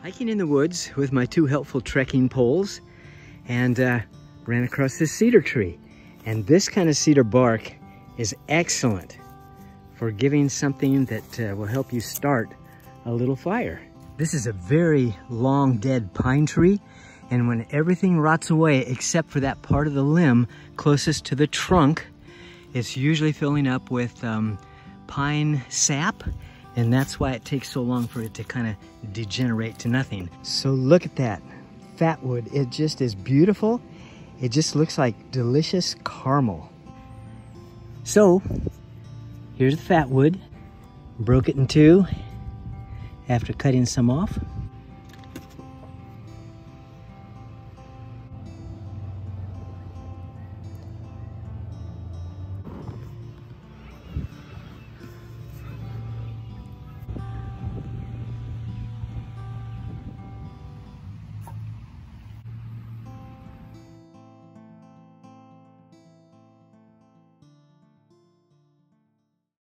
Hiking in the woods with my two helpful trekking poles and ran across this cedar tree. And this kind of cedar bark is excellent for giving something that will help you start a little fire. This is a very long dead pine tree, and when everything rots away except for that part of the limb closest to the trunk, it's usually filling up with pine sap, and that's why it takes so long for it to kind of degenerate to nothing. So look at that fatwood. It just is beautiful. It just looks like delicious caramel. So here's the fatwood. Broke it in two after cutting some off.